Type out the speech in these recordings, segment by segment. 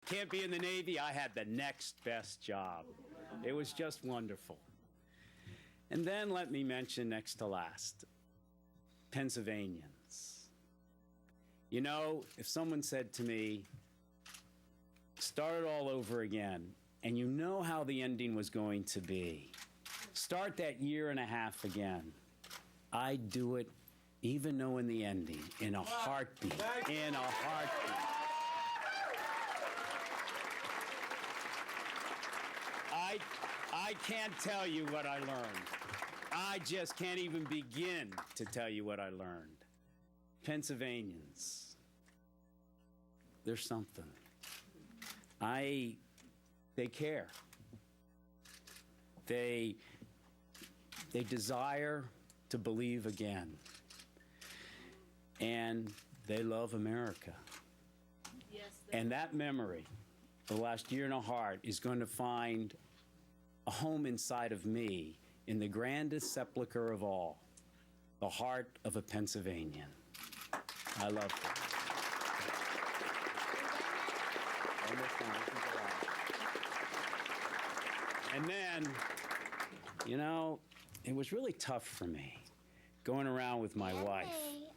Can't be in the Navy. I had the next best job. It was just wonderful. And then let me mention next to last, Pennsylvanians. You know, if someone said to me, start it all over again, and you know how the ending was going to be, start that year and a half again, I'd do it even knowing the ending, in a heartbeat, in a heartbeat. I can't tell you what I learned. I just can't even begin to tell you what I learned. Pennsylvanians, there's something. They care. They desire to believe again. And they love America. Yes, and that memory, the last year and a half, is going to find a home inside of me in the grandest sepulcher of all, the heart of a Pennsylvanian. I love that. And then, you know, it was really tough for me going around with my wife.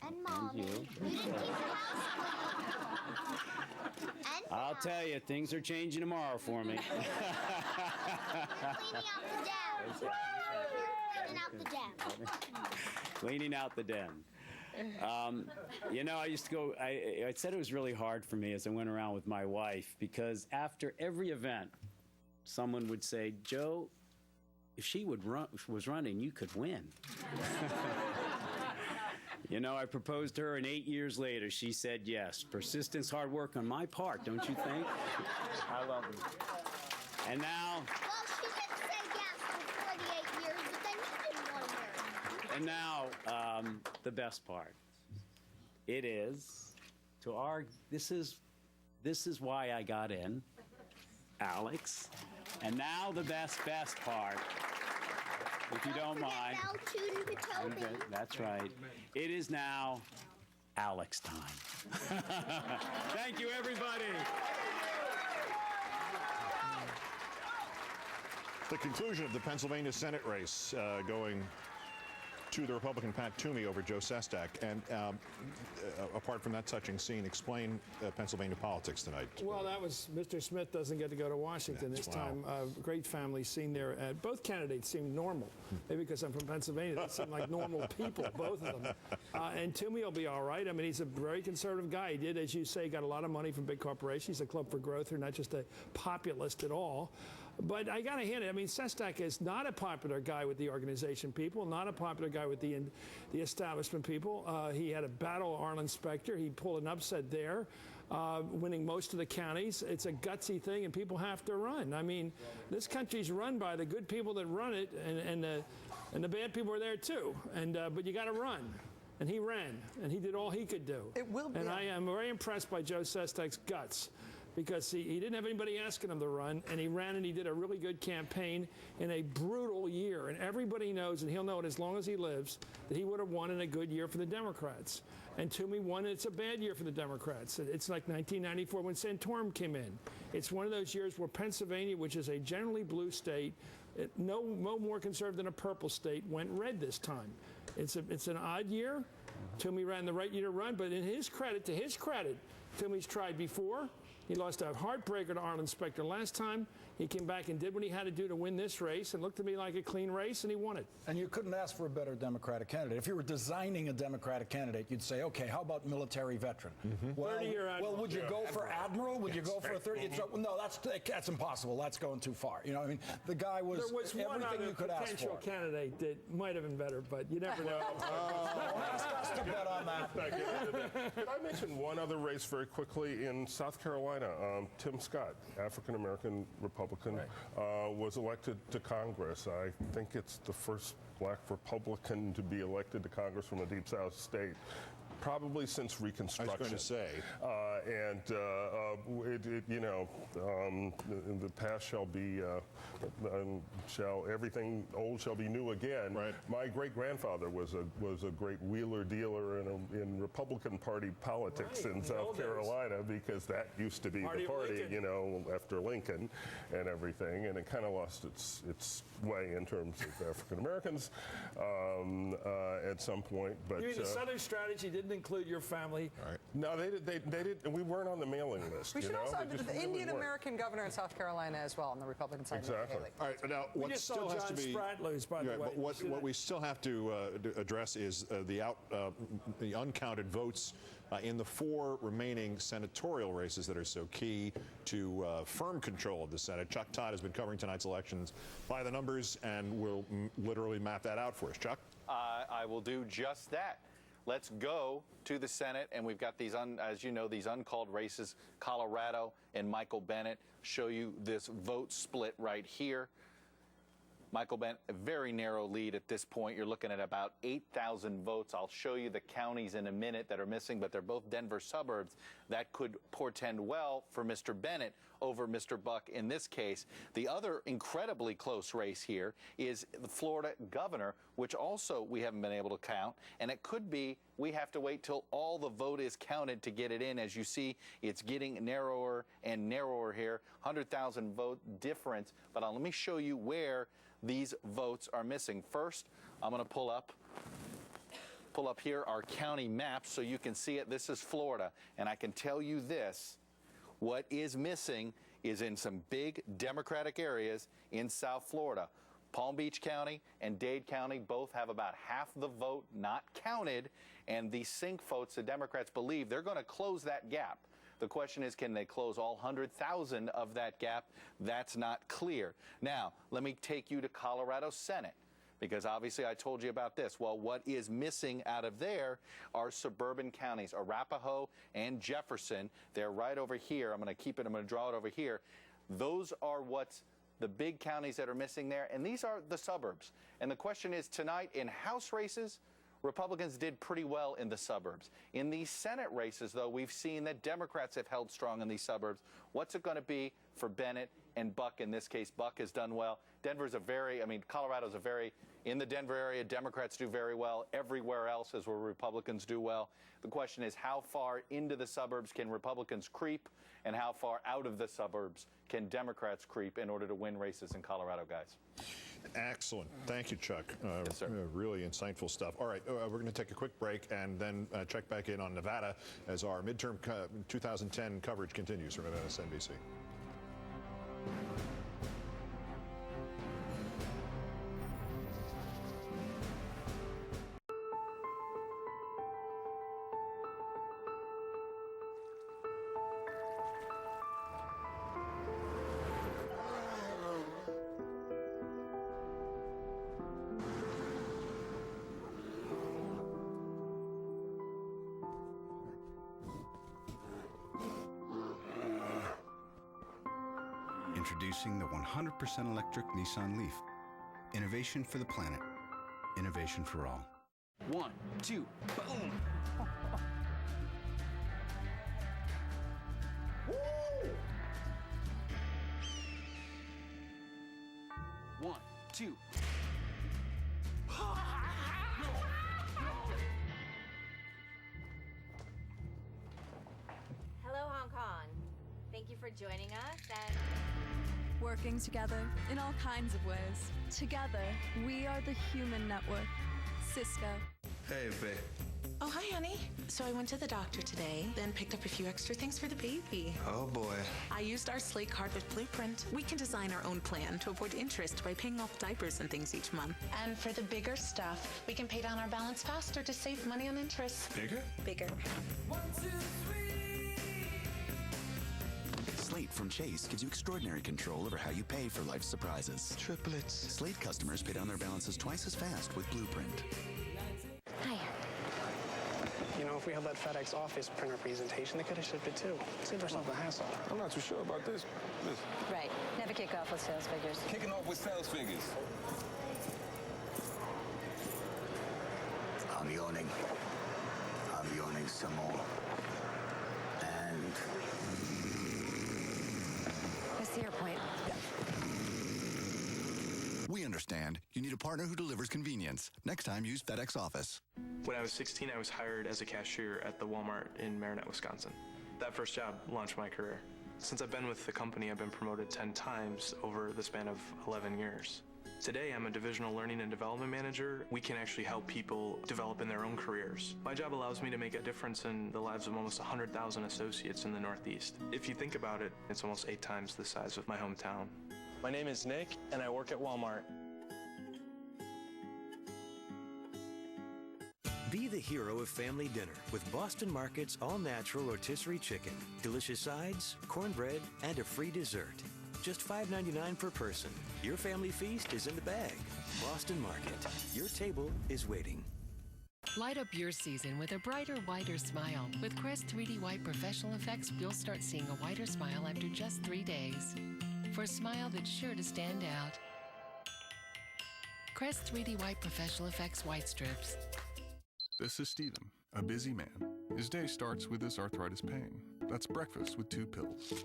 And Mommy. And you. You didn't keep the house clean. And I'll tell you, things are changing tomorrow for me. Cleaning out the den. Cleaning out the den. You know, I used to go, I said it was really hard for me as I went around with my wife, because after every event, someone would say, Joe, if she was running, you could win. You know, I proposed to her, and 8 years later, she said yes. Persistence, hard work on my part, don't you think? I love it. And now... Well, she did say yes for 48 years, but then you didn't want her. And now, the best part. It is to our... This is why I got in, Alex. And now the best part. If you don't mind. That's right. It is now Alex time. Thank you, everybody. The conclusion of the Pennsylvania Senate race going to the Republican Pat Toomey over Joe Sestak. And apart from that touching scene, explain Pennsylvania politics tonight. Well, that was Mr. Smith doesn't get to go to Washington this time. Great family scene there. Both candidates seemed normal. Maybe because I'm from Pennsylvania, they seem like normal people, both of them. And Toomey will be all right. I mean, he's a very conservative guy. He did, as you say, got a lot of money from big corporations. He's a club for growth. They're not just a populist at all. But I got to hint it. I mean, Sestak is not a popular guy with the organization people, not a popular guy with the establishment people. He had a battle with Arlen Specter. He pulled an upset there, winning most of the counties. It's a gutsy thing, and people have to run. I mean, this country's run by the good people that run it, and the bad people are there too. But you got to run. And he ran, and he did all he could do. It will be. And I am very impressed by Joe Sestak's guts, because he didn't have anybody asking him to run, and he ran and he did a really good campaign in a brutal year. And everybody knows, and he'll know it as long as he lives, that he would have won in a good year for the Democrats. And Toomey won, and it's a bad year for the Democrats. It's like 1994 when Santorum came in. It's one of those years where Pennsylvania, which is a generally blue state, no more conservative than a purple state, went red this time. It's an odd year. Toomey ran the right year to run, but to his credit, Toomey's tried before. He lost a heartbreaker to Arlen Specter last time. He came back and did what he had to do to win this race, and looked to me like a clean race, and he won it. And you couldn't ask for a better Democratic candidate. If you were designing a Democratic candidate, you'd say, okay, how about military veteron? Well, 30-year admiral. Well, would you go for admiral? Would you go for a 30? No, that's impossible. That's going too far. You know, I mean, the guy was one everything you could ask for. potential candidate that might have been better, but you never know. Ask us to bet on that. Can I mention one other race very quickly? In South Carolina, Tim Scott, African-American Republican, was elected to Congress. I think it's the first black Republican to be elected to Congress from a Deep South state. probably since Reconstruction. I was going to say. The past shall be, everything old shall be new again. Right. My great-grandfather was a great wheeler dealer in Republican Party politics in South Carolina, because that used to be the party, after Lincoln and everything, and it kind of lost its way in terms of African Americans at some point. But You mean the Southern strategy didn't include your family? Right. no, they didn't. We weren't on the mailing list. We should also They have just the really Indian weren't. American governor in South Carolina as well on the Republican side. Exactly. All right, now We what just still saw has John to be Spratt lose, by the way. but what we still have to address is the uncounted votes in the 4 remaining senatorial races that are so key to firm control of the Senate. Chuck Todd has been covering tonight's elections by the numbers and will literally map that out for us. Chuck? I will do just that. Let's go to the Senate, and we've got these, as you know, these uncalled races, Colorado and Michael Bennet. Show you this vote split right here. Michael Bennet, a very narrow lead at this point. You're looking at about 8,000 votes. I'll show you the counties in a minute that are missing, but they're both Denver suburbs. That could portend well for Mr. Bennet over Mr. Buck in this case. The other incredibly close race here is the Florida governor, which also we haven't been able to count. And it could be we have to wait till all the vote is counted to get it in. As you see, it's getting narrower and narrower here. 100,000 vote difference. But let me show you where these votes are missing. First, I'm going to pull up here our county maps so you can see it. This is Florida, and I can tell you this: what is missing is in some big Democratic areas in South Florida. Palm Beach County and Dade County both have about half the vote not counted, and the sink votes, the Democrats believe they're going to close that gap. The question is, can they close all 100,000 of that gap? That's not clear. Now, let me take you to Colorado Senate, because obviously I told you about this. Well, what is missing out of there are suburban counties, Arapahoe and Jefferson. They're right over here. I'm going to draw it over here. Those are what's the big counties that are missing there, and these are the suburbs. And the question is, tonight in House races, Republicans did pretty well in the suburbs. In these Senate races, though, we've seen that Democrats have held strong in these suburbs. What's it going to be for Bennet and Buck in this case? Buck has done well. Colorado's in the Denver area, Democrats do very well. Everywhere else is where Republicans do well. The question is, how far into the suburbs can Republicans creep, and how far out of the suburbs can Democrats creep in order to win races in Colorado, guys? Excellent. Thank you, Chuck. Yes, sir. Really insightful stuff. All right, we're going to take a quick break and then check back in on Nevada as our midterm 2010 coverage continues from MSNBC. Introducing the 100% electric Nissan Leaf. Innovation for the planet. Innovation for all. 1, 2, boom! One, two. Hello, Hong Kong. Thank you for joining us and working together in all kinds of ways. Together, we are the Human Network. Cisco. Hey, babe. Oh, hi, honey. So I went to the doctor today, then picked up a few extra things for the baby. Oh, boy. I used our Slate card with Blueprint. We can design our own plan to avoid interest by paying off diapers and things each month. And for the bigger stuff, we can pay down our balance faster to save money on interest. Bigger? Bigger. 1, 2, 3. Slate from Chase gives you extraordinary control over how you pay for life's surprises. Triplets. Slate customers pay down their balances twice as fast with Blueprint. Hi. You know, if we held that FedEx office printer presentation, they could have shipped it too. Saved ourselves the hassle. I'm not too sure about this. right. Never kick off with sales figures. Kicking off with sales figures. I'm yawning. I'm yawning. some more. And I see your point. We understand you need a partner who delivers convenience. Next time, use FedEx Office. When I was 16, I was hired as a cashier at the Walmart in Marinette, Wisconsin. That first job launched my career. Since I've been with the company, I've been promoted 10 times over the span of 11 years. Today, I'm a divisional learning and development manager. We can actually help people develop in their own careers. My job allows me to make a difference in the lives of almost 100,000 associates in the Northeast. If you think about it, it's almost 8 times the size of my hometown. My name is Nick, and I work at Walmart. Be the hero of family dinner with Boston Market's all-natural rotisserie chicken. Delicious sides, cornbread, and a free dessert. Just $5.99 per person. Your family feast is in the bag. Boston Market. Your table is waiting. Light up your season with a brighter, whiter smile. With Crest 3D White Professional Effects, you'll start seeing a whiter smile after just 3 days. For a smile that's sure to stand out. Crest 3D White Professional Effects White Strips. This is Stephen, a busy man. His day starts with his arthritis pain. That's breakfast with 2 pills.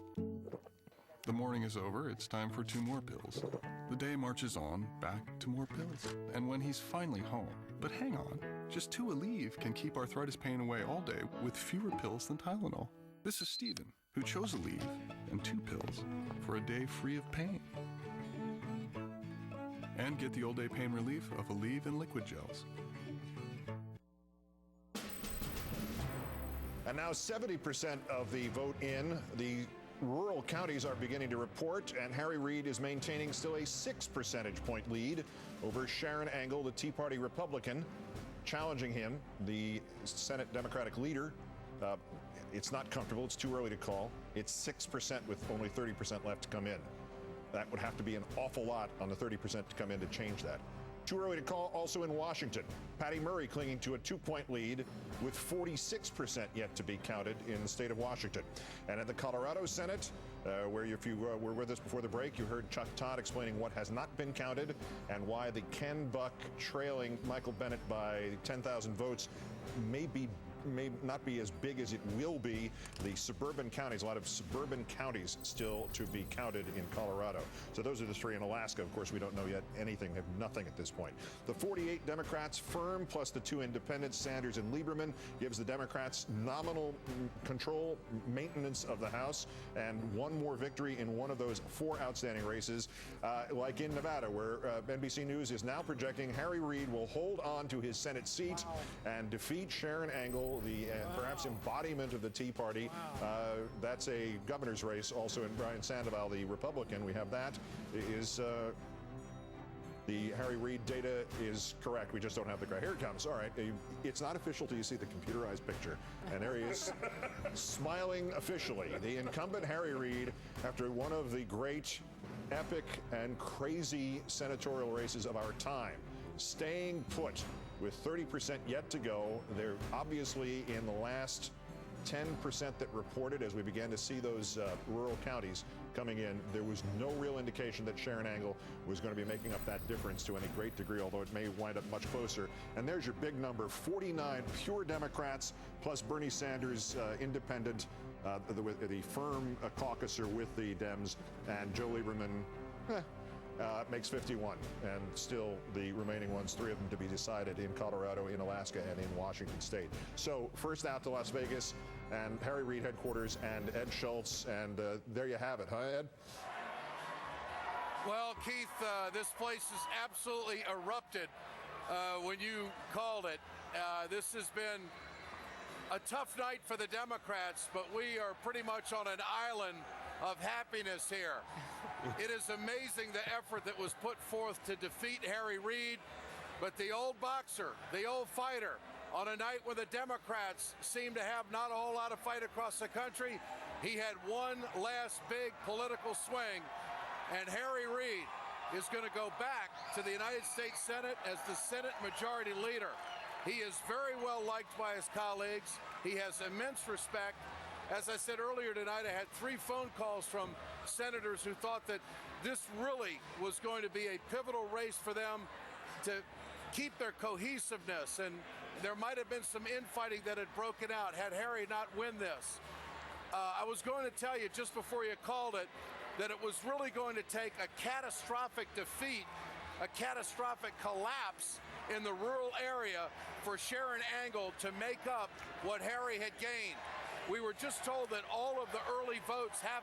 The morning is over, it's time for 2 more pills. The day marches on, back to more pills. And when he's finally home, but hang on, just 2 Aleve can keep arthritis pain away all day with fewer pills than Tylenol. This is Stephen, who chose Aleve and 2 pills for a day free of pain. And get the all-day pain relief of Aleve and liquid gels. And now 70% of the vote in the rural counties are beginning to report, and Harry Reid is maintaining still a 6 percentage point lead over Sharon Angle, the Tea Party Republican, challenging him, the Senate Democratic leader. It's not comfortable. It's too early to call. It's 6% with only 30% left to come in. That would have to be an awful lot on the 30% to come in to change that. Too early to call also in Washington. Patty Murray clinging to a 2-point lead with 46% yet to be counted in the state of Washington. And at the Colorado Senate, where if you were with us before the break, you heard Chuck Todd explaining what has not been counted and why the Ken Buck trailing Michael Bennet by 10,000 votes may not be as big as it will be. The suburban counties, a lot of suburban counties still to be counted in Colorado. So those are the 3 in Alaska. Of course, we don't know yet anything, have nothing at this point. The 48 Democrats firm plus the 2 independents, Sanders and Lieberman, gives the Democrats nominal control, maintenance of the House, and 1 more victory in one of those 4 outstanding races, like in Nevada, where NBC News is now projecting Harry Reid will hold on to his Senate seat and defeat Sharon Angle, the perhaps embodiment of the Tea Party. That's a governor's race also in Brian Sandoval, the Republican. We have that. Is the Harry Reid data is correct. We just don't have the gray. Here it comes. All right. It's not official till you see the computerized picture. And there he is, smiling officially. The incumbent Harry Reid, after one of the great, epic, and crazy senatorial races of our time, staying put with 30% yet to go. They're obviously in the last 10% that reported as we began to see those rural counties coming in. There was no real indication that Sharon Angle was going to be making up that difference to any great degree, although it may wind up much closer. And there's your big number, 49 pure Democrats plus Bernie Sanders, independent, the firm caucuser with the Dems, and Joe Lieberman, makes 51, and still the remaining ones, 3 of them to be decided in Colorado, in Alaska, and in Washington State. So first out to Las Vegas and Harry Reid headquarters and Ed Schultz, and there you have it, huh, Ed? Well, Keith, this place has absolutely erupted when you called it. This has been a tough night for the Democrats, but we are pretty much on an island of happiness here. It is amazing the effort that was put forth to defeat Harry Reid, but the old boxer, the old fighter, on a night where the Democrats seem to have not a whole lot of fight across the country, he had one last big political swing, and Harry Reid is going to go back to the United States Senate as the Senate Majority Leader. He is very well liked by his colleagues. He has immense respect. As I said earlier tonight, I had 3 phone calls from senators who thought that this really was going to be a pivotal race for them to keep their cohesiveness and there might have been some infighting that had broken out had Harry not win this. I was going to tell you just before you called it that it was really going to take a catastrophic defeat, a catastrophic collapse in the rural area for Sharon Angle to make up what Harry had gained. We were just told that all of the early votes have